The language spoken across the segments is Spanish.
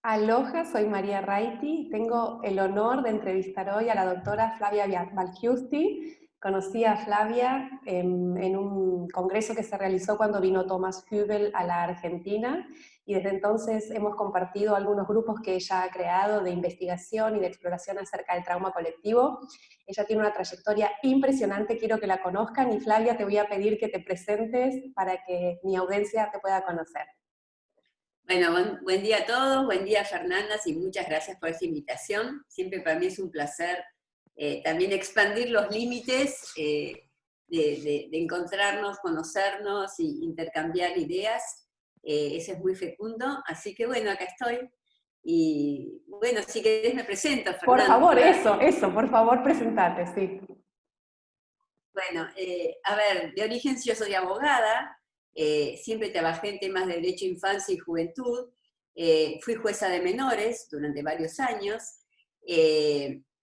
Aloha, soy María Raiti. Tengo el honor de entrevistar hoy a la doctora Flavia Valchiusti. Conocí a Flavia en un congreso que se realizó cuando vino Thomas Hübel a la Argentina, y desde entonces hemos compartido algunos grupos que ella ha creado de investigación y de exploración acerca del trauma colectivo. Ella tiene una trayectoria impresionante, quiero que la conozcan, y Flavia, te voy a pedir que te presentes para que mi audiencia te pueda conocer. Bueno, buen día a todos, buen día Fernanda, y muchas gracias por esta invitación. Siempre para mí es un placer también expandir los límites de encontrarnos, conocernos y intercambiar ideas. Eso es muy fecundo, así que bueno, acá estoy. Y bueno, si querés me presento, Por favor, Fernanda. por favor, presentate, sí. Bueno, a ver, de origen yo soy abogada, siempre trabajé en temas de derecho, infancia y juventud, fui jueza de menores durante varios años,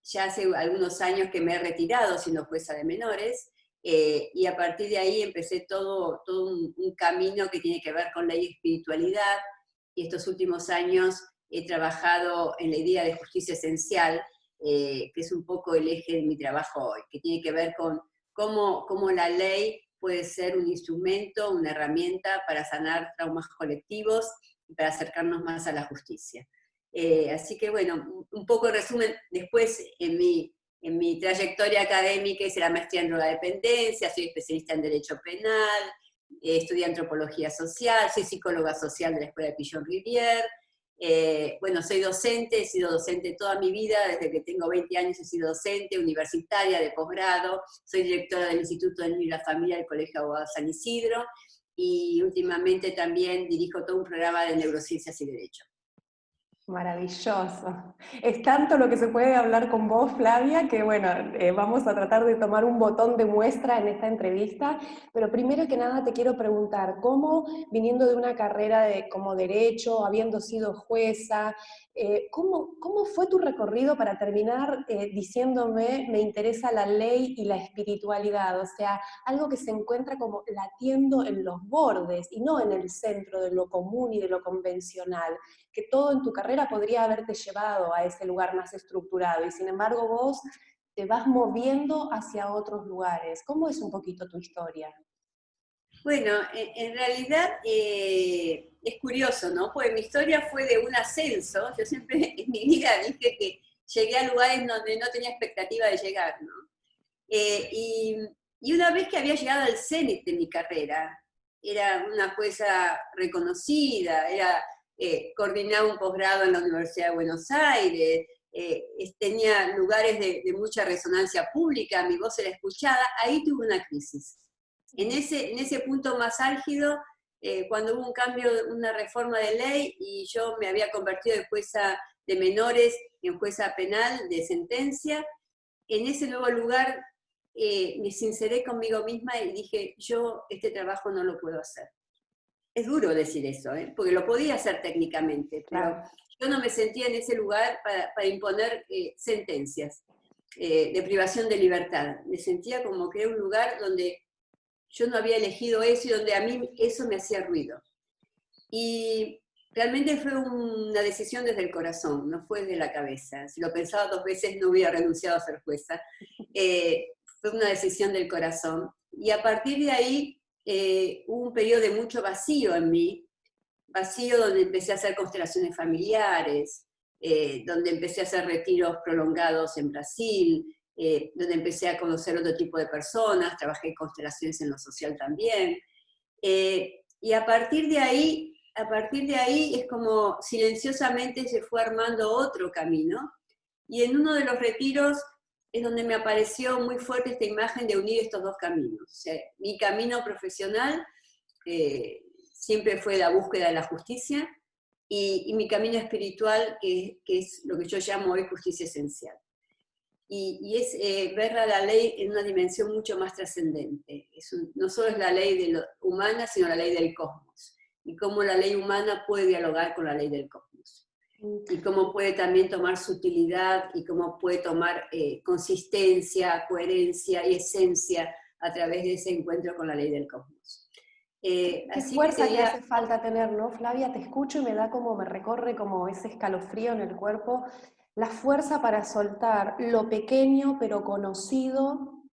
ya hace algunos años que me he retirado siendo jueza de menores, y a partir de ahí empecé todo un camino que tiene que ver con ley y espiritualidad, y estos últimos años he trabajado en la idea de justicia esencial, que es un poco el eje de mi trabajo hoy, que tiene que ver con cómo la ley puede ser un instrumento, una herramienta para sanar traumas colectivos y para acercarnos más a la justicia. Así que bueno, un poco en resumen, después en mi trayectoria académica hice la maestría en drogodependencia, soy especialista en derecho penal, estudié antropología social, soy psicóloga social de la Escuela de Pillon-Rivière. Bueno, soy docente, he sido docente toda mi vida, desde que tengo 20 años he sido docente, universitaria, de posgrado, soy directora del Instituto del Niño y la Familia del Colegio de Abogados San Isidro, y últimamente también dirijo todo un programa de neurociencias y derecho. Maravilloso. Es tanto lo que se puede hablar con vos, Flavia, que bueno, vamos a tratar de tomar un botón de muestra en esta entrevista, pero primero que nada te quiero preguntar, ¿cómo, viniendo de una carrera como derecho, habiendo sido jueza, cómo fue tu recorrido para terminar diciéndome, me interesa la ley y la espiritualidad? O sea, algo que se encuentra como latiendo en los bordes y no en el centro de lo común y de lo convencional, que todo en tu carrera podría haberte llevado a ese lugar más estructurado, y sin embargo vos te vas moviendo hacia otros lugares. ¿Cómo es un poquito tu historia? Bueno, en realidad es curioso, ¿no? Porque mi historia fue de un ascenso. Yo siempre en mi vida dije que llegué a lugares donde no tenía expectativa de llegar, ¿no? Y una vez que había llegado al cenit de mi carrera, era una jueza reconocida, coordinaba un posgrado en la Universidad de Buenos Aires, tenía lugares de mucha resonancia pública, mi voz era escuchada, ahí tuve una crisis. En ese punto más álgido, cuando hubo un cambio, una reforma de ley, y yo me había convertido de jueza de menores en jueza penal de sentencia, en ese nuevo lugar me sinceré conmigo misma y dije, yo este trabajo no lo puedo hacer. Es duro decir eso, porque lo podía hacer técnicamente, pero Claro. yo no me sentía en ese lugar para imponer sentencias de privación de libertad. Me sentía como que era un lugar donde yo no había elegido eso y donde a mí eso me hacía ruido. Y realmente fue una decisión desde el corazón, no fue desde la cabeza. Si lo pensaba 2 veces no hubiera renunciado a ser jueza. Fue una decisión del corazón. Y a partir de ahí hubo un periodo de mucho vacío en mí, vacío donde empecé a hacer constelaciones familiares, donde empecé a hacer retiros prolongados en Brasil, donde empecé a conocer otro tipo de personas, trabajé en constelaciones en lo social también. Y a partir de ahí es como silenciosamente se fue armando otro camino, y en uno de los retiros es donde me apareció muy fuerte esta imagen de unir estos dos caminos. O sea, mi camino profesional siempre fue la búsqueda de la justicia, y mi camino espiritual, que es lo que yo llamo hoy justicia esencial. Y es ver a la ley en una dimensión mucho más trascendente. No solo es la ley de lo humana, sino la ley del cosmos. Y cómo la ley humana puede dialogar con la ley del cosmos. Y cómo puede también tomar sutilidad, y cómo puede tomar consistencia, coherencia y esencia a través de ese encuentro con la ley del cosmos. Qué Así que te fuerza que diría, hace falta tener, ¿no, Flavia? Te escucho y me da como, me recorre como ese escalofrío en el cuerpo, la fuerza para soltar lo pequeño pero conocido,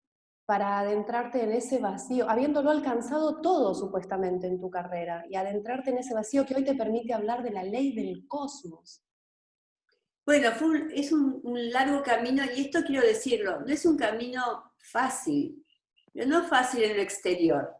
para adentrarte en ese vacío, habiéndolo alcanzado todo supuestamente en tu carrera, y adentrarte en ese vacío que hoy te permite hablar de la ley del cosmos. bueno, es un largo camino, y esto quiero decirlo, no es un camino fácil, pero no fácil en el exterior,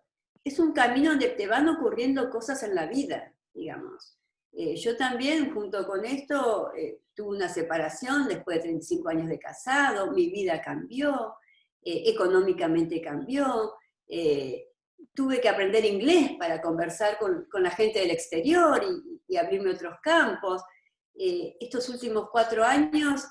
es un camino donde te van ocurriendo cosas en la vida, digamos. Yo también, junto con esto, tuve una separación después de 35 años de casado, mi vida cambió, económicamente cambió, tuve que aprender inglés para conversar con la gente del exterior y abrirme otros campos. Estos últimos 4 años,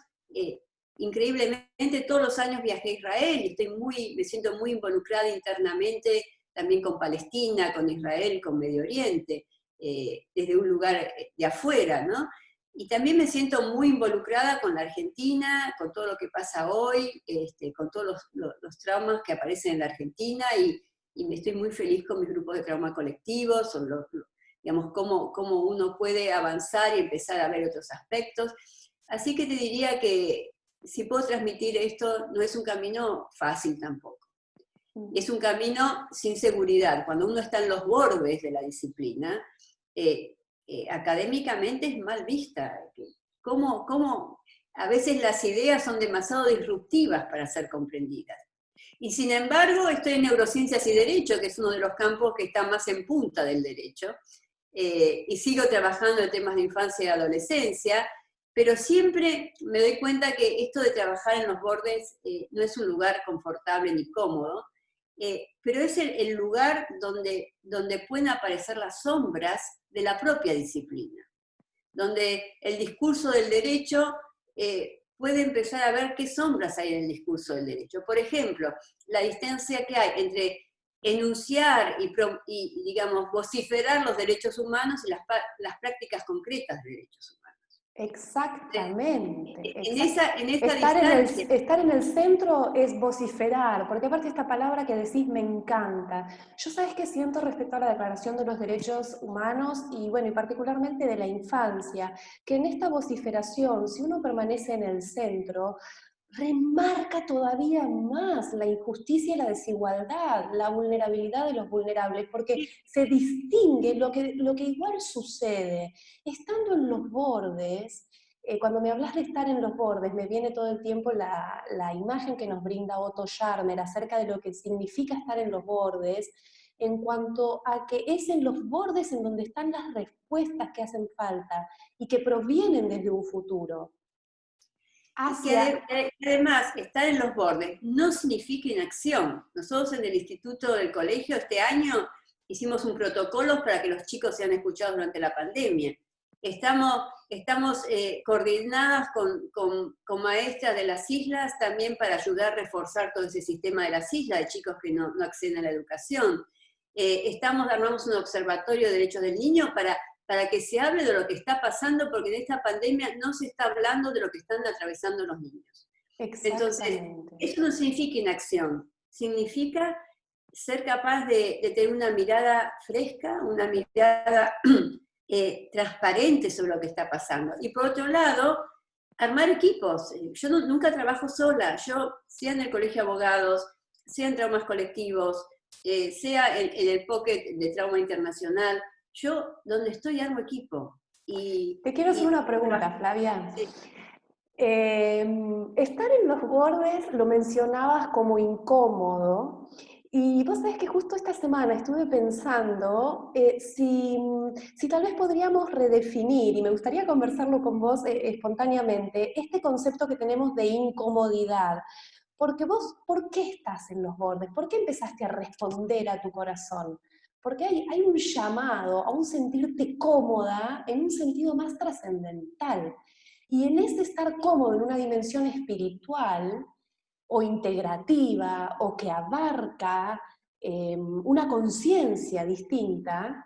increíblemente todos los años viajé a Israel y me siento muy involucrada internamente también con Palestina, con Israel, con Medio Oriente, desde un lugar de afuera, ¿no? Y también me siento muy involucrada con la Argentina, con todo lo que pasa hoy, con todos los traumas que aparecen en la Argentina, y me estoy muy feliz con mis grupos de trauma colectivos, son digamos, cómo uno puede avanzar y empezar a ver otros aspectos. Así que te diría que si puedo transmitir esto, no es un camino fácil tampoco. Es un camino sin seguridad. Cuando uno está en los bordes de la disciplina, académicamente es mal vista. ¿Cómo a veces las ideas son demasiado disruptivas para ser comprendidas? Y sin embargo, estoy en neurociencias y derecho, que es uno de los campos que está más en punta del derecho, y sigo trabajando en temas de infancia y adolescencia, pero siempre me doy cuenta que esto de trabajar en los bordes no es un lugar confortable ni cómodo, pero es el lugar donde pueden aparecer las sombras de la propia disciplina, donde el discurso del derecho puede empezar a ver qué sombras hay en el discurso del derecho. Por ejemplo, la distancia que hay entre enunciar y digamos, vociferar los derechos humanos y las prácticas concretas de derechos humanos. Exactamente, En esa distancia. estar en el centro es vociferar, porque aparte esta palabra que decís me encanta. Yo sabes qué siento respecto a la Declaración de los Derechos Humanos y bueno, y particularmente de la infancia, que en esta vociferación, si uno permanece en el centro, remarca todavía más la injusticia y la desigualdad, la vulnerabilidad de los vulnerables, porque se distingue lo que igual sucede. Estando en los bordes, cuando me hablas de estar en los bordes, me viene todo el tiempo la imagen que nos brinda Otto Scharmer acerca de lo que significa estar en los bordes, en cuanto a que es en los bordes en donde están las respuestas que hacen falta y que provienen desde un futuro. Y que Hacia además estar en los bordes no significa inacción. Nosotros en el Instituto del Colegio este año hicimos un protocolo para que los chicos sean escuchados durante la pandemia. Estamos coordinadas con maestras de las islas también para ayudar a reforzar todo ese sistema de las islas, de chicos que no acceden a la educación. Armamos un observatorio de derechos del niño para que se hable de lo que está pasando, porque en esta pandemia no se está hablando de lo que están atravesando los niños. Entonces, exactamente. eso no significa inacción, significa ser capaz de tener una mirada fresca, una mirada transparente sobre lo que está pasando. Y por otro lado, armar equipos. Yo nunca trabajo sola, yo, sea en el colegio de abogados, sea en traumas colectivos, sea en el pocket de trauma internacional, yo donde estoy armo equipo. Te quiero hacer una pregunta, Flavia. Sí. Estar en los bordes lo mencionabas como incómodo, y vos sabés que justo esta semana estuve pensando si tal vez podríamos redefinir, y me gustaría conversarlo con vos espontáneamente, este concepto que tenemos de incomodidad. Porque vos, ¿por qué estás en los bordes? ¿Por qué empezaste a responder a tu corazón? Porque hay un llamado a un sentirte cómoda en un sentido más trascendental. Y en ese estar cómodo en una dimensión espiritual o integrativa o que abarca una conciencia distinta,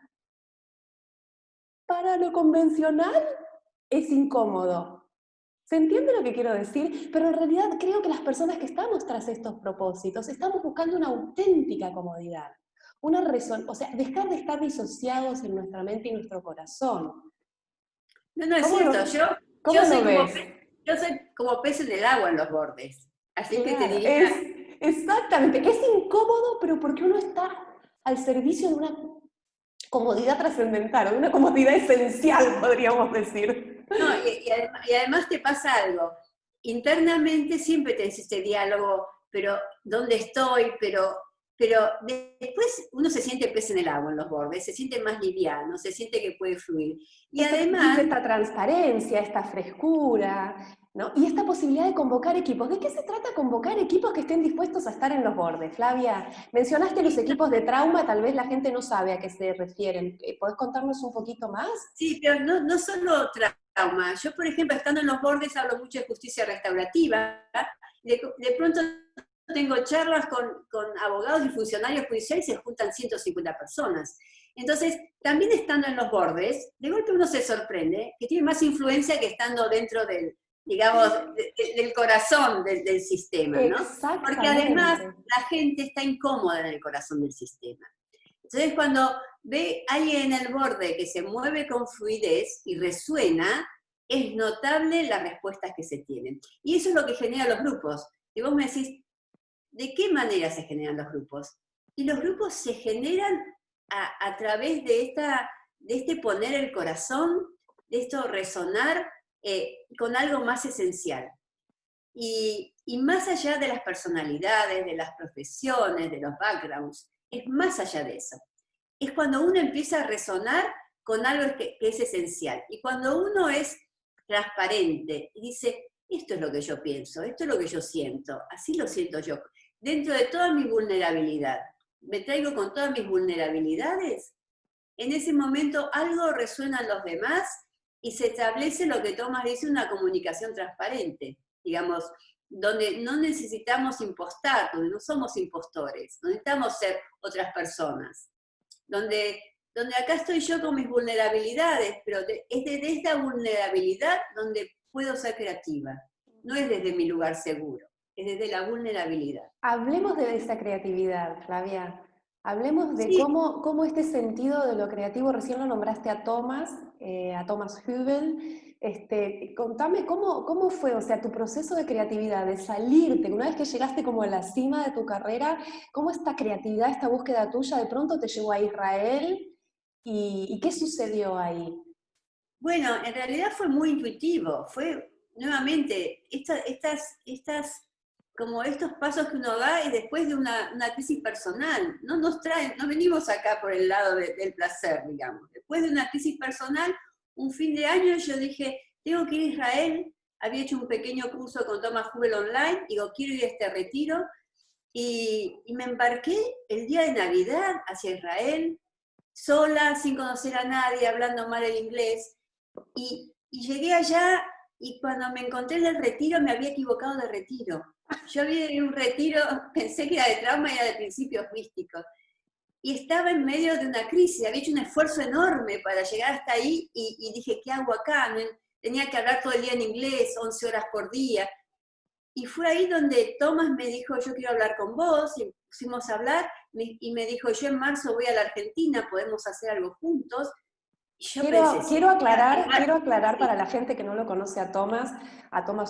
para lo convencional es incómodo. ¿Se entiende lo que quiero decir? Pero en realidad creo que las personas que estamos tras estos propósitos estamos buscando una auténtica comodidad. o sea, dejar de estar disociados en nuestra mente y nuestro corazón. No, no es cierto. ¿Cómo lo ves? Yo soy como pez en el agua en los bordes. Así que te Claro, diría. exactamente, es incómodo, pero porque uno está al servicio de una comodidad trascendental, de una comodidad esencial, podríamos decir. No, y además te pasa algo. Internamente siempre tenés este diálogo, pero ¿dónde estoy? Pero después uno se siente pez en el agua en los bordes, se siente más liviano, se siente que puede fluir. Y además, Esta transparencia, esta frescura, ¿no? Y esta posibilidad de convocar equipos. ¿De qué se trata convocar equipos que estén dispuestos a estar en los bordes? Flavia, mencionaste los equipos de trauma, tal vez la gente no sabe a qué se refieren. ¿Podés contarnos un poquito más? sí, pero no solo trauma. Yo, por ejemplo, estando en los bordes, hablo mucho de justicia restaurativa. De pronto tengo charlas con abogados y funcionarios judiciales y se juntan 150 personas. Entonces, también estando en los bordes, de golpe uno se sorprende que tiene más influencia que estando dentro del, digamos, del corazón del sistema, ¿no? Porque además la gente está incómoda en el corazón del sistema. Entonces, cuando ve a alguien en el borde que se mueve con fluidez y resuena, es notable las respuestas que se tienen. Y eso es lo que genera los grupos. Y vos me decís, ¿de qué manera se generan los grupos? Y los grupos se generan a través de este poner el corazón, de esto resonar con algo más esencial. Y más allá de las personalidades, de las profesiones, de los backgrounds, es más allá de eso. Es cuando uno empieza a resonar con algo que es esencial. Y cuando uno es transparente y dice, esto es lo que yo pienso, esto es lo que yo siento, así lo siento yo. Dentro de toda mi vulnerabilidad, me traigo con todas mis vulnerabilidades, en ese momento algo resuena en los demás y se establece lo que Thomas dice, una comunicación transparente, digamos, donde no necesitamos impostar, donde no somos impostores, no necesitamos ser otras personas, donde acá estoy yo con mis vulnerabilidades, pero es desde esta vulnerabilidad donde puedo ser creativa, no es desde mi lugar seguro. Es desde la vulnerabilidad. Hablemos de esa creatividad, Flavia. Hablemos de Sí. cómo este sentido de lo creativo, recién lo nombraste a Thomas Hübl. Contame cómo fue, o sea, tu proceso de creatividad, de salirte, una vez que llegaste como a la cima de tu carrera, cómo esta creatividad, esta búsqueda tuya de pronto te llevó a Israel y qué sucedió ahí. Bueno, en realidad fue muy intuitivo, fue nuevamente estas como estos pasos que uno da y después de una crisis personal, no nos traen, no venimos acá por el lado del placer, digamos. Después de una crisis personal, un fin de año yo dije, tengo que ir a Israel, había hecho un pequeño curso con Thomas Hübl online, digo, quiero ir a este retiro, y me embarqué el día de Navidad hacia Israel, sola, sin conocer a nadie, hablando mal el inglés, y llegué allá y cuando me encontré en el retiro me había equivocado de retiro. Yo había ido a un retiro, pensé que era de trauma y era de principios místicos. Y estaba en medio de una crisis, había hecho un esfuerzo enorme para llegar hasta ahí y dije, ¿qué hago acá? Tenía que hablar todo el día en inglés, 11 horas por día. Y fue ahí donde Thomas me dijo, yo quiero hablar con vos, y pusimos a hablar, y me dijo, yo en marzo voy a la Argentina, podemos hacer algo juntos. Quiero aclarar para la gente que no lo conoce a Thomas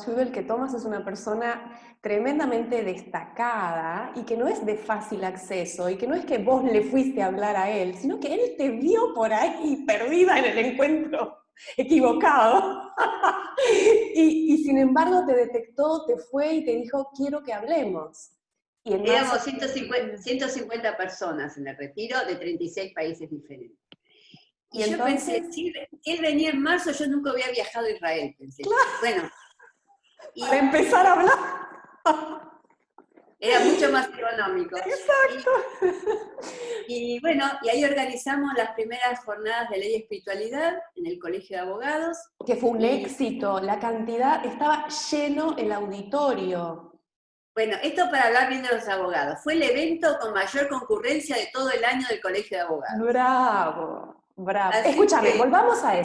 Hübl, que Thomas es una persona tremendamente destacada y que no es de fácil acceso y que no es que vos le fuiste a hablar a él, sino que él te vio por ahí perdida en el encuentro equivocado y sin embargo te detectó, te fue y te dijo, quiero que hablemos. Y éramos 150 personas en el retiro de 36 países diferentes. Y yo pensé, si él venía en marzo, yo nunca había viajado a Israel, pensé. Claro. Bueno. Para empezar a hablar. Era mucho más económico. Exacto. Y bueno, y ahí organizamos las primeras jornadas de ley y espiritualidad en el Colegio de Abogados. Que fue un éxito, la cantidad, estaba lleno el auditorio. Bueno, esto para hablar bien de los abogados. Fue el evento con mayor concurrencia de todo el año del Colegio de Abogados. Bravo. Bravo. Así Escúchame, que, volvamos a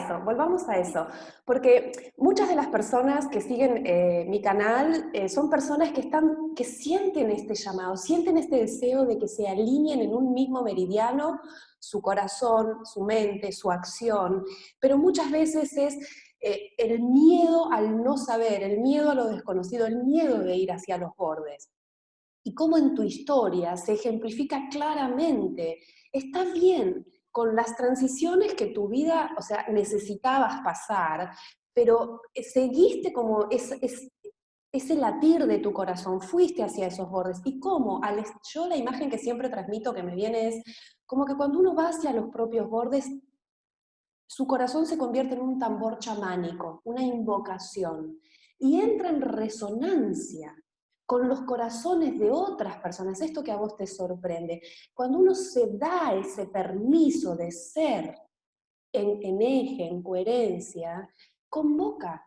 eso, porque muchas de las personas que siguen mi canal son personas que sienten este llamado, sienten este deseo de que se alineen en un mismo meridiano su corazón, su mente, su acción, pero muchas veces es el miedo al no saber, el miedo a lo desconocido, el miedo de ir hacia los bordes. Y cómo en tu historia se ejemplifica claramente, está bien, con las transiciones que tu vida, o sea, necesitabas pasar, pero seguiste como ese latir de tu corazón, fuiste hacia esos bordes. Y cómo, yo la imagen que siempre transmito que me viene es como que cuando uno va hacia los propios bordes, su corazón se convierte en un tambor chamánico, una invocación, y entra en resonancia con los corazones de otras personas. Esto que a vos te sorprende. Cuando uno se da ese permiso de ser en eje, en coherencia, convoca.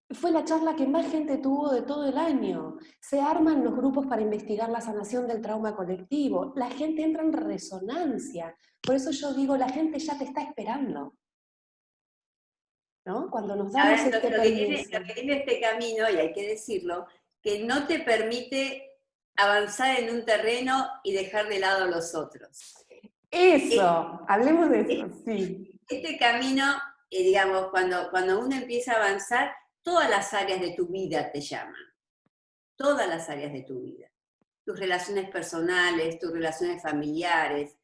Fue la charla que más gente tuvo de todo el año. Se arman los grupos para investigar la sanación del trauma colectivo. La gente entra en resonancia. Por eso yo digo, la gente ya te está esperando, ¿no? Cuando nos damos ahora, este lo permiso. que tiene este camino, y hay que decirlo, que no te permite avanzar en un terreno y dejar de lado a los otros. Eso, hablemos de Es- eso, sí. Este camino, digamos, cuando uno empieza a avanzar, todas las áreas de tu vida te llaman, todas las áreas de tu vida. Tus relaciones personales, tus relaciones familiares,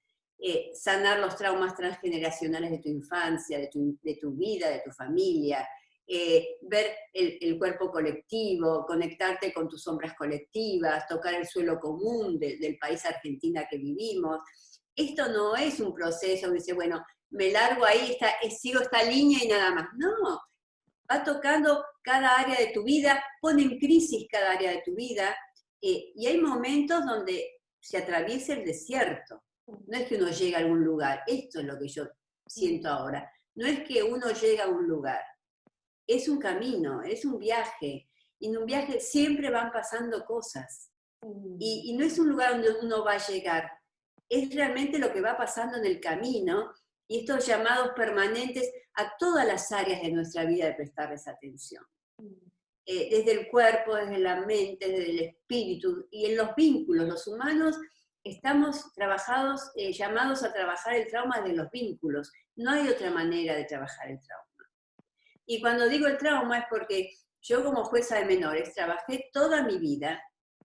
sanar los traumas transgeneracionales de tu infancia, de tu vida, de tu familia, ver el cuerpo colectivo, conectarte con tus sombras colectivas, tocar el suelo común del país Argentina que vivimos. Esto no es un proceso que dice, bueno, me largo ahí, sigo esta línea y nada más. No, va tocando cada área de tu vida, pone en crisis cada área de tu vida, y hay momentos donde se atraviesa el desierto. No es que uno llega a algún lugar, esto es lo que yo siento ahora. No es que uno llega a un lugar, es un camino, es un viaje. Y en un viaje siempre van pasando cosas. Y no es un lugar donde uno va a llegar, es realmente lo que va pasando en el camino y estos llamados permanentes a todas las áreas de nuestra vida de prestarles atención. Desde el cuerpo, desde la mente, desde el espíritu y en los vínculos. Los humanos estamos llamados a trabajar el trauma de los vínculos. No hay otra manera de trabajar el trauma. Y cuando digo el trauma es porque yo como jueza de menores trabajé toda mi vida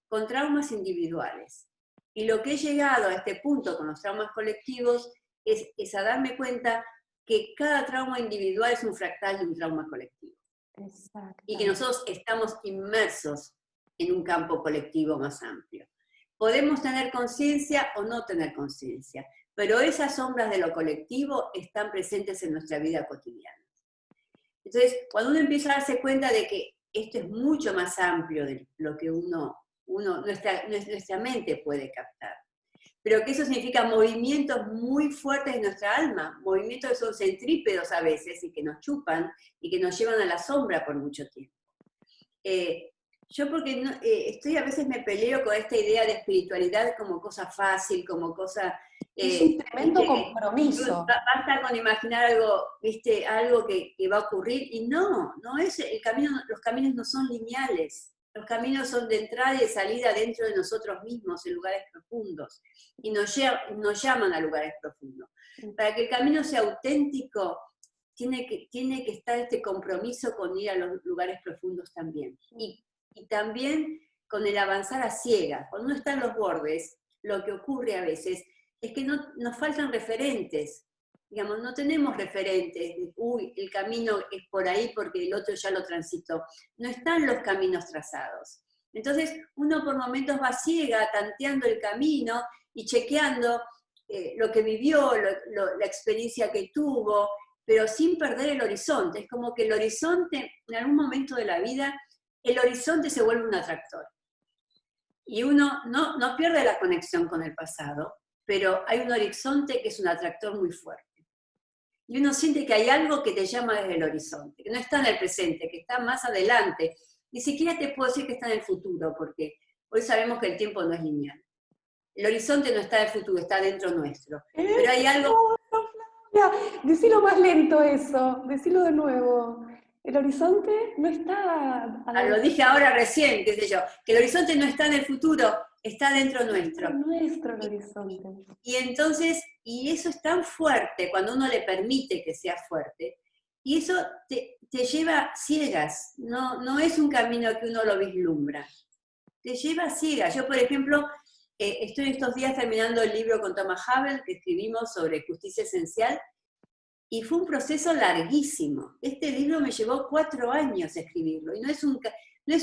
con traumas individuales. Y lo que he llegado a este punto con los traumas colectivos es a darme cuenta que cada trauma individual es un fractal de un trauma colectivo. Y que nosotros estamos inmersos en un campo colectivo más amplio. Podemos tener conciencia o no tener conciencia, pero esas sombras de lo colectivo están presentes en nuestra vida cotidiana. Entonces, cuando uno empieza a darse cuenta de que esto es mucho más amplio de lo que nuestra mente puede captar, pero que eso significa movimientos muy fuertes de nuestra alma, movimientos que son centrípedos a veces y que nos chupan y que nos llevan a la sombra por mucho tiempo. Yo porque a veces me peleo con esta idea de espiritualidad como cosa fácil, como cosa... Es un tremendo ¿viste? compromiso. Basta con imaginar algo, ¿viste? Algo que va a ocurrir y no es el camino, los caminos no son lineales. Los caminos son de entrada y de salida dentro de nosotros mismos, en lugares profundos. Y nos llaman a lugares profundos. Para que el camino sea auténtico, tiene que estar este compromiso con ir a los lugares profundos también. Y también con el avanzar a ciegas. Cuando uno está en los bordes, lo que ocurre a veces es que nos faltan referentes. Digamos, no tenemos referentes. Uy, el camino es por ahí porque el otro ya lo transitó. No están los caminos trazados. Entonces, uno por momentos va ciega, tanteando el camino y chequeando lo que vivió, la experiencia que tuvo, pero sin perder el horizonte. Es como que el horizonte, en algún momento de la vida, el horizonte se vuelve un atractor. Y uno no pierde la conexión con el pasado, pero hay un horizonte que es un atractor muy fuerte. Y uno siente que hay algo que te llama desde el horizonte, que no está en el presente, que está más adelante. Ni siquiera te puedo decir que está en el futuro, porque hoy sabemos que el tiempo no es lineal. El horizonte no está en el futuro, está dentro nuestro. Pero hay algo... Decilo más lento eso, decilo de nuevo. El horizonte no está a la Lo dije ahora recién, qué sé yo, que el horizonte no está en el futuro, está dentro nuestro. nuestro el horizonte. Y entonces, y eso es tan fuerte cuando uno le permite que sea fuerte, y eso te lleva ciegas, no es un camino que uno lo vislumbra, te lleva ciegas. Yo, por ejemplo, estoy estos días terminando el libro con Thomas Havel que escribimos sobre justicia esencial, y fue un proceso larguísimo. Este libro me llevó 4 años escribirlo, y no es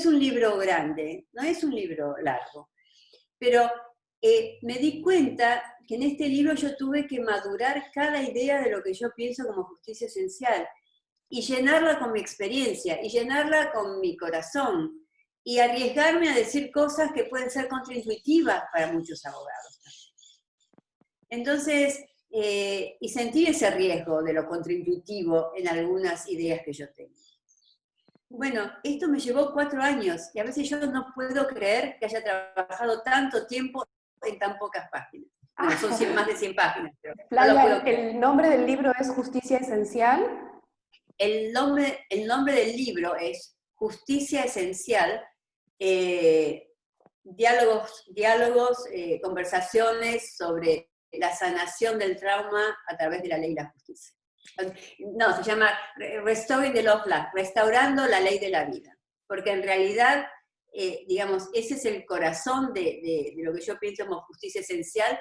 un libro grande, no es un libro largo. Pero me di cuenta que en este libro yo tuve que madurar cada idea de lo que yo pienso como justicia esencial, y llenarla con mi experiencia, y llenarla con mi corazón, y arriesgarme a decir cosas que pueden ser contraintuitivas para muchos abogados. Entonces, y sentí ese riesgo de lo contraintuitivo en algunas ideas que yo tengo. Bueno, esto me llevó 4 años, y a veces yo no puedo creer que haya trabajado tanto tiempo en tan pocas páginas. Bueno, son más de 100 páginas, pero Flavia, no lo puedo creer. ¿el nombre del libro es Justicia Esencial? El nombre del libro es Justicia Esencial, diálogos, conversaciones sobre la sanación del trauma a través de la ley y la justicia. No, se llama Restoring the Law of Life, restaurando la ley de la vida, porque en realidad, digamos, ese es el corazón de lo que yo pienso como justicia esencial,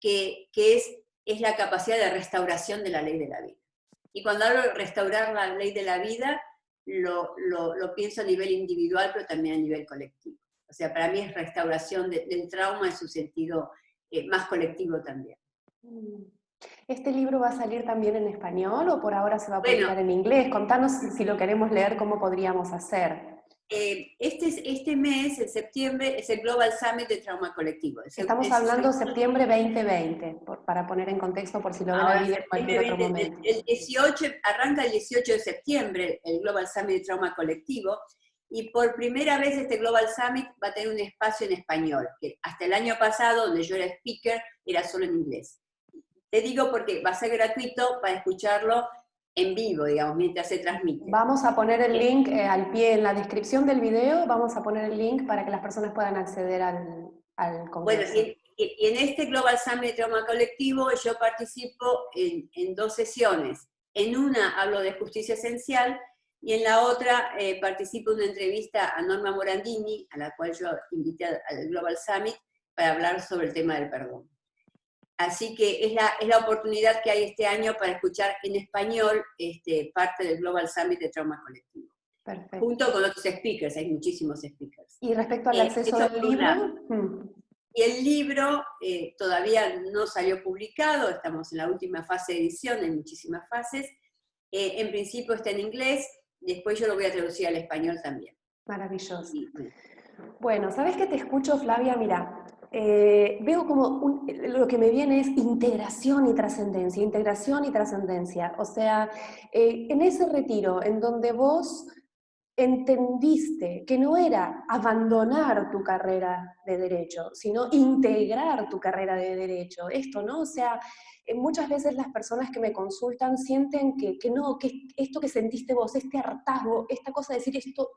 que es la capacidad de restauración de la ley de la vida. Y cuando hablo de restaurar la ley de la vida, lo pienso a nivel individual, pero también a nivel colectivo. O sea, para mí es restauración del trauma en su sentido más colectivo también. ¿Este libro va a salir también en español o por ahora se va a publicar en inglés? Contanos si lo queremos leer, cómo podríamos hacer. Este mes, en septiembre, es el Global Summit de Trauma Colectivo. Estamos hablando de septiembre 2020, para poner en contexto por si lo ven al video en cualquier otro momento. Arranca el 18 de septiembre el Global Summit de Trauma Colectivo, y por primera vez este Global Summit va a tener un espacio en español, que hasta el año pasado, donde yo era speaker, era solo en inglés. Te digo porque va a ser gratuito para escucharlo en vivo, digamos, mientras se transmite. Vamos a poner el link al pie en la descripción del video, vamos a poner el link para que las personas puedan acceder al congreso. Bueno, y en este Global Summit de Trauma Colectivo yo participo en 2 sesiones. En una hablo de justicia esencial, y en la otra participo en una entrevista a Norma Morandini, a la cual yo invité al Global Summit para hablar sobre el tema del perdón. Así que es la oportunidad que hay este año para escuchar en español parte del Global Summit de Trauma Colectivo. Perfecto. Junto con otros speakers, hay muchísimos speakers. Y respecto al acceso del libro... Y el libro todavía no salió publicado, estamos en la última fase de edición, hay muchísimas fases. En principio está en inglés, después yo lo voy a traducir al español también. Maravilloso. Bueno, ¿sabes qué te escucho, Flavia? Mira, veo como lo que me viene es integración y trascendencia, integración y trascendencia. O sea, en ese retiro en donde vos entendiste que no era abandonar tu carrera de derecho, sino integrar tu carrera de derecho. Esto, ¿no? O sea, muchas veces las personas que me consultan sienten que esto que sentiste vos, este hartazgo, esta cosa de decir esto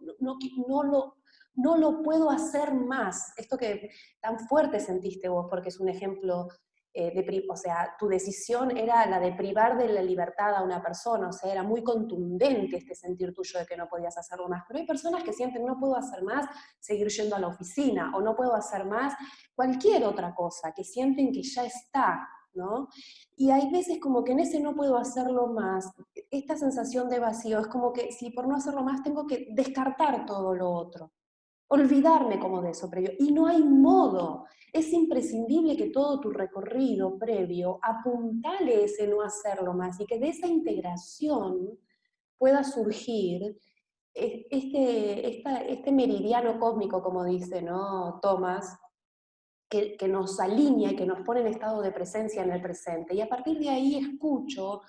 no lo puedo hacer más, esto que tan fuerte sentiste vos, porque es un ejemplo, o sea, tu decisión era la de privar de la libertad a una persona, o sea, era muy contundente este sentir tuyo de que no podías hacerlo más, pero hay personas que sienten no puedo hacer más, seguir yendo a la oficina, o no puedo hacer más cualquier otra cosa, que sienten que ya está, ¿no? Y hay veces como que en ese no puedo hacerlo más, esta sensación de vacío, es como que si por no hacerlo más tengo que descartar todo lo otro, olvidarme como de eso previo, y no hay modo. Es imprescindible que todo tu recorrido previo apuntale ese no hacerlo más, y que de esa integración pueda surgir este meridiano cósmico, como dice, ¿no, Thomas? Que nos alinea y que nos pone en estado de presencia en el presente. Y a partir de ahí escucho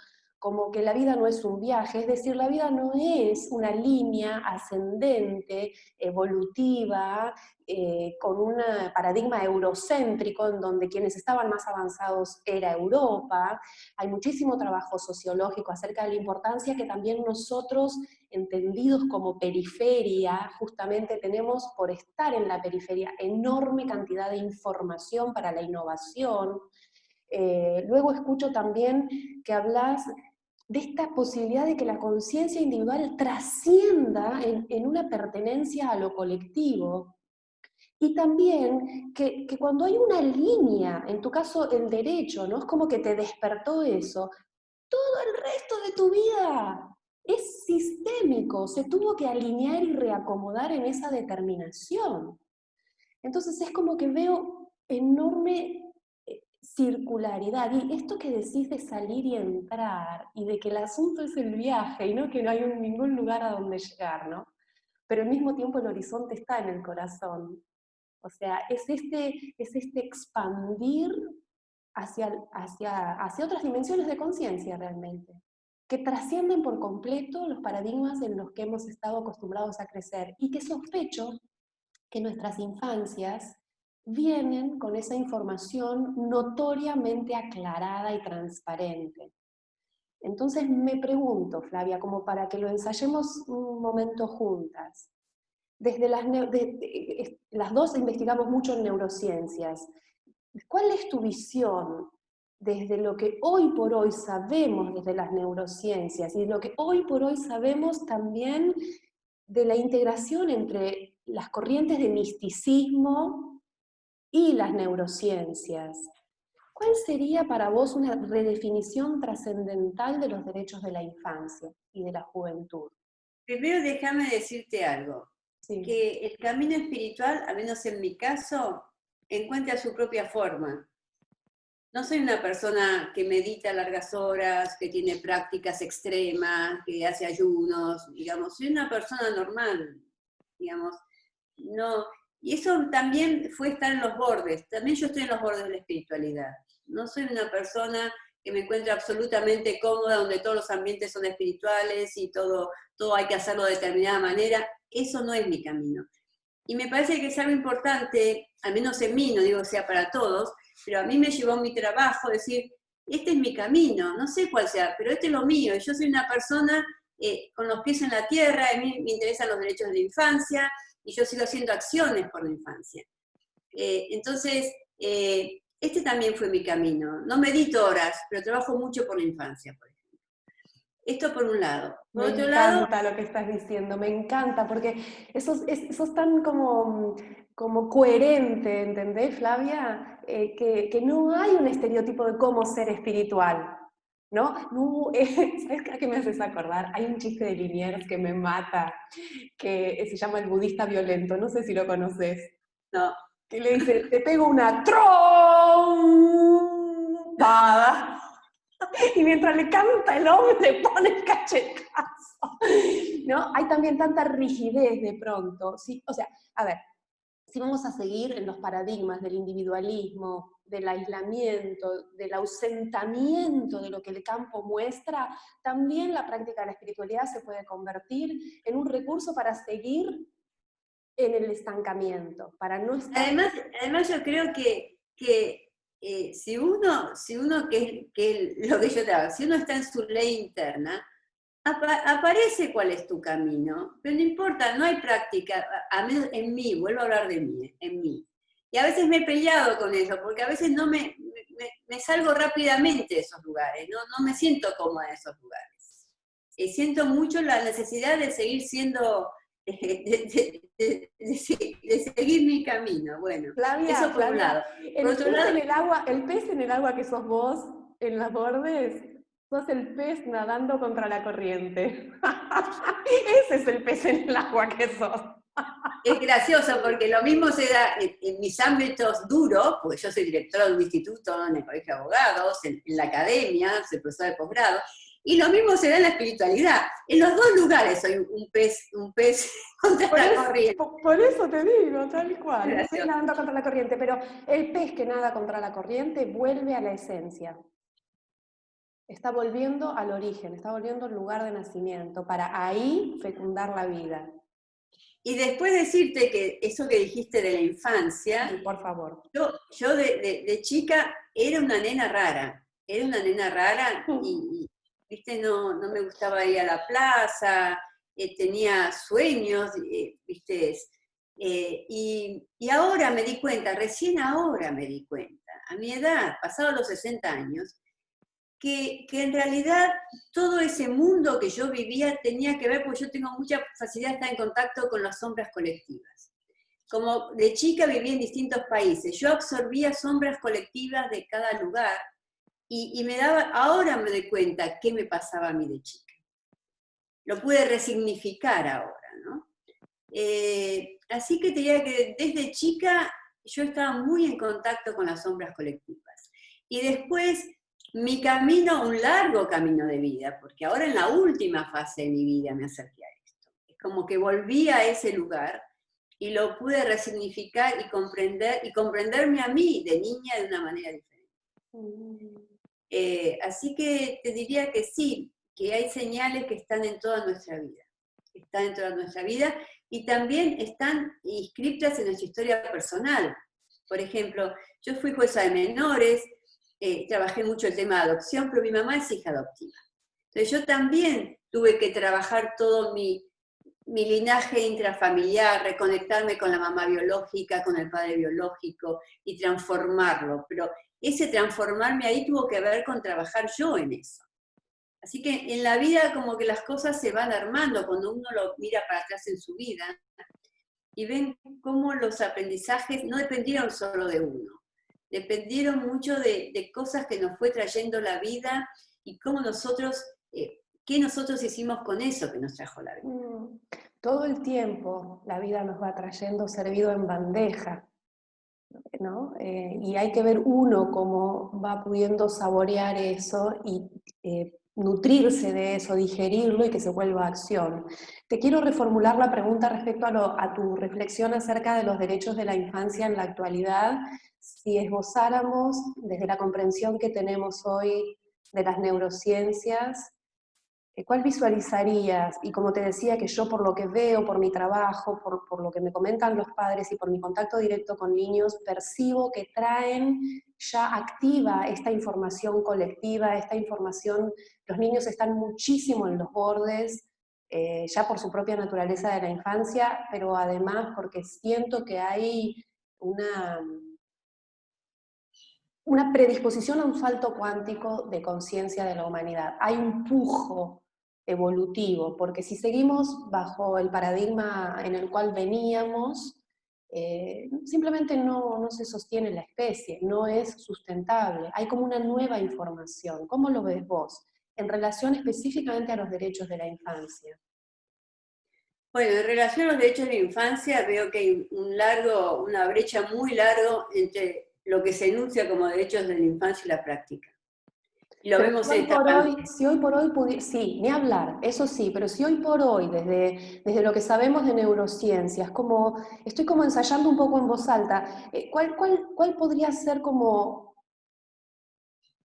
como que la vida no es un viaje, es decir, la vida no es una línea ascendente, evolutiva, con un paradigma eurocéntrico en donde quienes estaban más avanzados era Europa. Hay muchísimo trabajo sociológico acerca de la importancia que también nosotros, entendidos como periferia, justamente tenemos por estar en la periferia enorme cantidad de información para la innovación. Luego escucho también que hablas de esta posibilidad de que la conciencia individual trascienda en una pertenencia a lo colectivo. Y también que cuando hay una línea, en tu caso el derecho, ¿no? Es como que te despertó eso, todo el resto de tu vida es sistémico, se tuvo que alinear y reacomodar en esa determinación. Entonces es como que veo enorme circularidad. Y esto que decís de salir y entrar, y de que el asunto es el viaje, y no que no hay ningún lugar a donde llegar, ¿no? Pero al mismo tiempo el horizonte está en el corazón. O sea, es este expandir hacia otras dimensiones de conciencia realmente, que trascienden por completo los paradigmas en los que hemos estado acostumbrados a crecer, y que sospecho que nuestras infancias vienen con esa información notoriamente aclarada y transparente. Entonces me pregunto, Flavia, como para que lo ensayemos un momento juntas, desde las dos investigamos mucho en neurociencias. ¿Cuál es tu visión desde lo que hoy por hoy sabemos desde las neurociencias y lo que hoy por hoy sabemos también de la integración entre las corrientes de misticismo y las neurociencias? ¿Cuál sería para vos una redefinición trascendental de los derechos de la infancia y de la juventud? Primero déjame decirte algo, Sí. que el camino espiritual, al menos en mi caso, encuentra su propia forma. No soy una persona que medita largas horas, que tiene prácticas extremas, que hace ayunos, digamos, soy una persona normal, digamos, no, y eso también fue estar en los bordes, también yo estoy en los bordes de la espiritualidad, no soy una persona que me encuentra absolutamente cómoda, donde todos los ambientes son espirituales y todo hay que hacerlo de determinada manera, eso no es mi camino. Y me parece que es algo importante, al menos en mí, no digo que sea para todos, pero a mí me llevó mi trabajo decir, este es mi camino, no sé cuál sea, pero este es lo mío, yo soy una persona con los pies en la tierra, a mí me interesan los derechos de la infancia, y yo sigo haciendo acciones por la infancia. Entonces, este también fue mi camino. No medito horas, pero trabajo mucho por la infancia, por ejemplo. Esto por un lado. Por otro lado... Me encanta lo que estás diciendo, me encanta, porque sos tan como coherente, ¿entendés, Flavia? Que no hay un estereotipo de cómo ser espiritual, ¿no? No, ¿sabes a qué me haces acordar? Hay un chiste de Liniers que me mata, que se llama El budista violento, no sé si lo conoces. No. Que le dice, te pego una trompada. Y mientras le canta el hombre, le pone el cachetazo. ¿No? Hay también tanta rigidez de pronto. ¿Sí? O sea, a ver, si vamos a seguir en los paradigmas del individualismo, del aislamiento, del ausentamiento de lo que el campo muestra, también la práctica de la espiritualidad se puede convertir en un recurso para seguir en el estancamiento, para no estar... Además yo creo que si uno que es lo que yo trabajo, si uno está en su ley interna, aparece cuál es tu camino, pero no importa, no hay práctica, a menos en mí, vuelvo a hablar de mí, en mí. Y a veces me he peleado con eso, porque a veces no me salgo rápidamente de esos lugares, no me siento cómoda en esos lugares. Siento mucho la necesidad de seguir siendo... de seguir mi camino, bueno, Flavia, eso por un lado. Por otro lado, el pez en el agua que sos vos, en los bordes, sos el pez nadando contra la corriente. Ese es el pez en el agua que sos. es gracioso porque lo mismo se da en mis ámbitos duros, porque yo soy directora de un instituto en el colegio de abogados, en la academia, soy profesora de posgrado, y lo mismo se da en la espiritualidad. En los dos lugares soy un pez contra la corriente. Por eso te digo, tal cual, un pez nadando contra la corriente, pero el pez que nada contra la corriente vuelve a la esencia. Está volviendo al origen, está volviendo al lugar de nacimiento, para ahí fecundar la vida. Y después decirte que eso que dijiste de la infancia, Sí, por favor. yo de chica era una nena rara viste, no me gustaba ir a la plaza, tenía sueños, viste, y ahora me di cuenta, recién ahora me di cuenta, a mi edad, pasados los 60 años, que en realidad todo ese mundo que yo vivía tenía que ver, porque yo tengo mucha facilidad de estar en contacto con las sombras colectivas. Como de chica viví en distintos países, yo absorbía sombras colectivas de cada lugar y me daba, ahora me doy cuenta qué me pasaba a mí de chica. Lo pude resignificar ahora, ¿no? Así que te diría que desde chica yo estaba muy en contacto con las sombras colectivas. Y después mi camino, un largo camino de vida, porque ahora en la última fase de mi vida me acerqué a esto. Es como que volví a ese lugar y lo pude resignificar y comprenderme a mí de niña de una manera diferente. Así que te diría que sí, que hay señales que están en toda nuestra vida. Están en toda nuestra vida y también están inscritas en nuestra historia personal. Por ejemplo, yo fui jueza de menores, trabajé mucho el tema de adopción, pero mi mamá es hija adoptiva. Entonces yo también tuve que trabajar todo mi linaje intrafamiliar, reconectarme con la mamá biológica, con el padre biológico y transformarlo. Pero ese transformarme ahí tuvo que ver con trabajar yo en eso. Así que en la vida como que las cosas se van armando cuando uno lo mira para atrás en su vida y ven cómo los aprendizajes no dependieron solo de uno, dependieron mucho de cosas que nos fue trayendo la vida y cómo nosotros, qué nosotros hicimos con eso que nos trajo la vida. Todo el tiempo la vida nos va trayendo servido en bandeja, ¿no? Y hay que ver uno cómo va pudiendo saborear eso y nutrirse de eso, digerirlo y que se vuelva acción. Te quiero reformular la pregunta respecto a tu reflexión acerca de los derechos de la infancia en la actualidad. Si esbozáramos desde la comprensión que tenemos hoy de las neurociencias, ¿cuál visualizarías? Y como te decía, que yo por lo que veo, por mi trabajo, por lo que me comentan los padres y por mi contacto directo con niños, percibo que traen ya activa esta información colectiva, esta información, los niños están muchísimo en los bordes, ya por su propia naturaleza de la infancia, pero además porque siento que hay una predisposición a un salto cuántico de conciencia de la humanidad. Hay un pujo evolutivo, porque si seguimos bajo el paradigma en el cual veníamos, simplemente no se sostiene la especie, no es sustentable. Hay como una nueva información. ¿Cómo lo ves vos? En relación específicamente a los derechos de la infancia. Bueno, en relación a los derechos de la infancia, veo que hay una brecha muy larga entre lo que se enuncia como derechos de la infancia y la práctica. Y lo Pero vemos en esta pandemia. si hoy por hoy sí, ni hablar, eso sí, pero si hoy por hoy, desde lo que sabemos de neurociencias, estoy como ensayando un poco en voz alta, ¿cuál podría ser como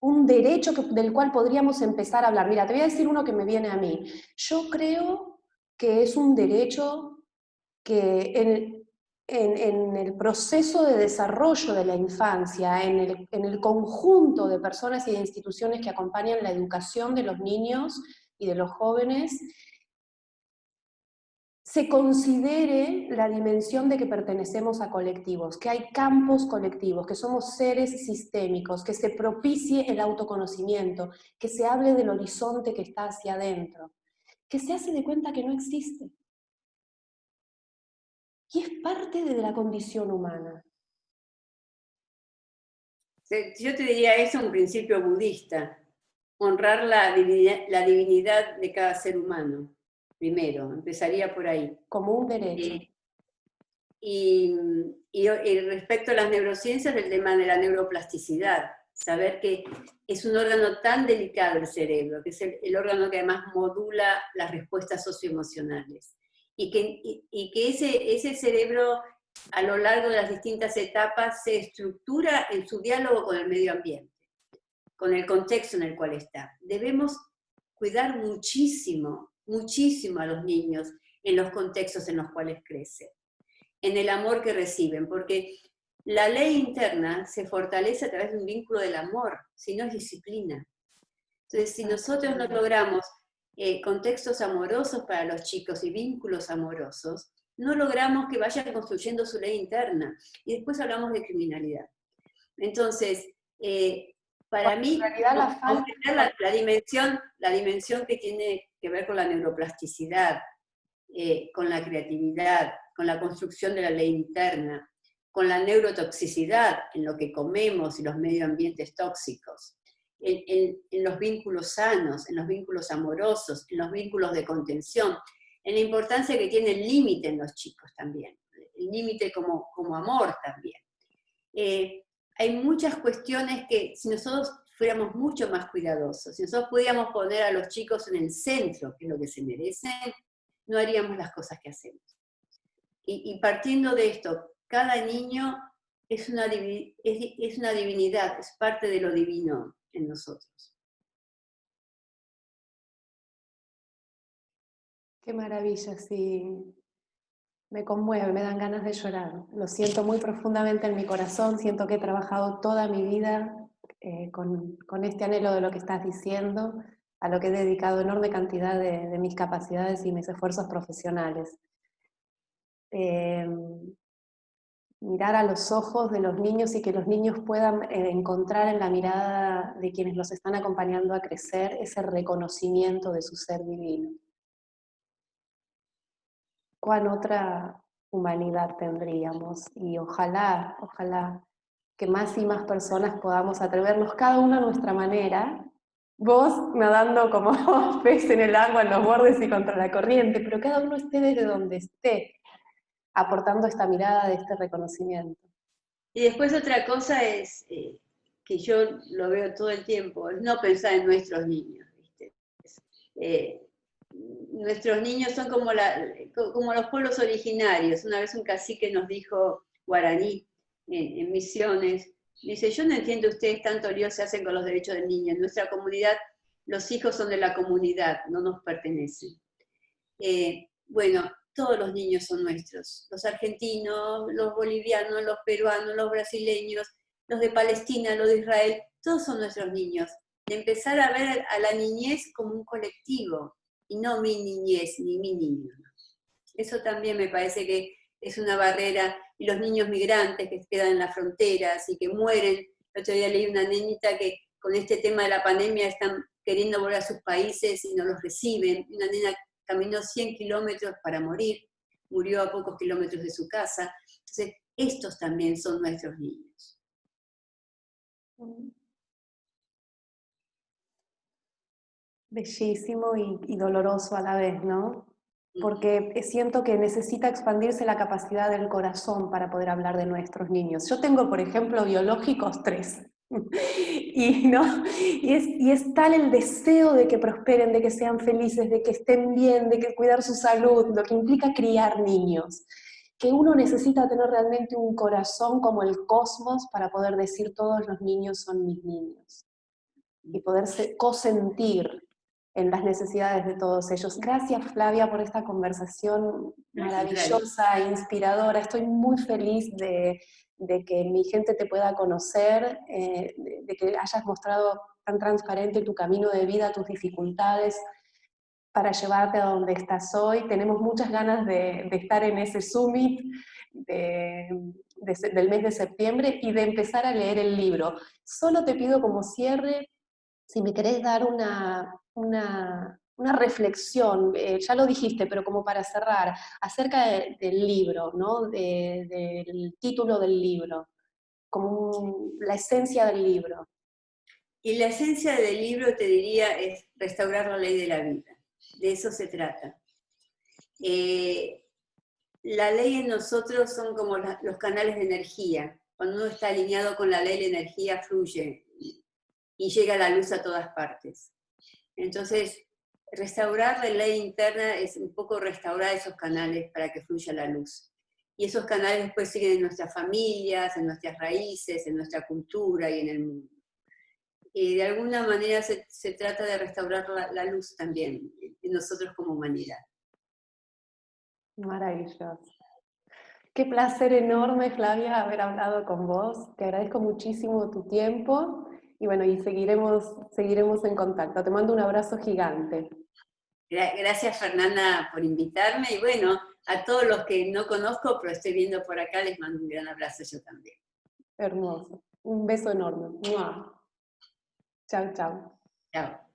un derecho del cual podríamos empezar a hablar? Mira, te voy a decir uno que me viene a mí. Yo creo que es un derecho que en el proceso de desarrollo de la infancia, en el conjunto de personas y de instituciones que acompañan la educación de los niños y de los jóvenes, se considere la dimensión de que pertenecemos a colectivos, que hay campos colectivos, que somos seres sistémicos, que se propicie el autoconocimiento, que se hable del horizonte que está hacia adentro, que se hace de cuenta que no existe. Y es parte de la condición humana. Yo te diría eso, un principio budista, honrar la divinidad de cada ser humano, primero, empezaría por ahí. Como un derecho. Y respecto a las neurociencias, el tema de la neuroplasticidad, saber que es un órgano tan delicado el cerebro, que es el órgano que además modula las respuestas socioemocionales, y que ese cerebro a lo largo de las distintas etapas se estructura en su diálogo con el medio ambiente. con el contexto en el cual está. Debemos cuidar muchísimo, muchísimo a los niños en los contextos en los cuales crecen, en el amor que reciben, porque la ley interna se fortalece a través de un vínculo del amor, si no es disciplina. Entonces, si nosotros no logramos contextos amorosos para los chicos y vínculos amorosos, no logramos que vayan construyendo su ley interna. Y después hablamos de criminalidad. Entonces, para mí, la dimensión que tiene que ver con la neuroplasticidad, con la creatividad, con la construcción de la ley interna, con la neurotoxicidad en lo que comemos y los medio ambientes tóxicos, en los vínculos sanos, en los vínculos amorosos, en los vínculos de contención, en la importancia que tiene el límite en los chicos también, el límite como amor también. Hay muchas cuestiones que si nosotros fuéramos mucho más cuidadosos, si nosotros pudiéramos poner a los chicos en el centro, que es lo que se merecen, no haríamos las cosas que hacemos. Y partiendo de esto, cada niño es una divinidad, es parte de lo divino en nosotros. Qué maravilla, sí. Me conmueve, me dan ganas de llorar. Lo siento muy profundamente en mi corazón, siento que he trabajado toda mi vida con este anhelo de lo que estás diciendo, a lo que he dedicado enorme cantidad de mis capacidades y mis esfuerzos profesionales. Mirar a los ojos de los niños y que los niños puedan encontrar en la mirada de quienes los están acompañando a crecer ese reconocimiento de su ser divino. ¿Cuán otra humanidad tendríamos? Y ojalá que más y más personas podamos atrevernos, cada uno a nuestra manera, vos nadando como pez en el agua, en los bordes y contra la corriente, pero cada uno esté desde donde esté, aportando esta mirada de este reconocimiento. Y después otra cosa es, que yo lo veo todo el tiempo, es no pensar en nuestros niños, ¿viste? Nuestros niños son como los pueblos originarios. Una vez un cacique nos dijo, guaraní, en Misiones, dice, yo no entiendo ustedes tanto lío se hacen con los derechos del niño. En nuestra comunidad, los hijos son de la comunidad, no nos pertenecen. Bueno, todos los niños son nuestros, los argentinos, los bolivianos, los peruanos, los brasileños, los de Palestina, los de Israel, todos son nuestros niños. De empezar a ver a la niñez como un colectivo, y no mi niñez ni mi niño. Eso también me parece que es una barrera, y los niños migrantes que quedan en las fronteras y que mueren. El otro día leí una niñita que con este tema de la pandemia están queriendo volver a sus países y no los reciben. Una nena caminó 100 kilómetros para morir, murió a pocos kilómetros de su casa. Entonces, estos también son nuestros niños. Bellísimo y doloroso a la vez, ¿no? Porque siento que necesita expandirse la capacidad del corazón para poder hablar de nuestros niños. Yo tengo, por ejemplo, biológicos 3. Y es tal el deseo de que prosperen, de que sean felices, de que estén bien, de que cuidar su salud, lo que implica criar niños, que uno necesita tener realmente un corazón como el cosmos para poder decir todos los niños son mis niños y poderse cosentir en las necesidades de todos ellos. Gracias, Flavia, por esta conversación maravillosa e inspiradora. Estoy muy feliz de que mi gente te pueda conocer, de que hayas mostrado tan transparente tu camino de vida, tus dificultades, para llevarte a donde estás hoy. Tenemos muchas ganas de estar en ese summit del mes de septiembre y de empezar a leer el libro. Solo te pido como cierre, si me querés dar una reflexión, ya lo dijiste, pero como para cerrar, acerca del libro, ¿no? Del título del libro, como la esencia del libro. Y la esencia del libro, te diría, es restaurar la ley de la vida. De eso se trata. La ley en nosotros son como los canales de energía. Cuando uno está alineado con la ley, la energía fluye y llega la luz a todas partes. Entonces, restaurar la ley interna es un poco restaurar esos canales para que fluya la luz. Y esos canales después siguen en nuestras familias, en nuestras raíces, en nuestra cultura y en el mundo. de alguna manera se trata de restaurar la luz también en nosotros como humanidad. Maravilloso. Qué placer enorme, Flavia, haber hablado con vos. Te agradezco muchísimo tu tiempo y bueno, y seguiremos en contacto. Te mando un abrazo gigante. Gracias, Fernanda, por invitarme, y bueno, a todos los que no conozco, pero estoy viendo por acá, les mando un gran abrazo yo también. Hermoso. Un beso enorme. ¡Mua! Chau, chau. Chao.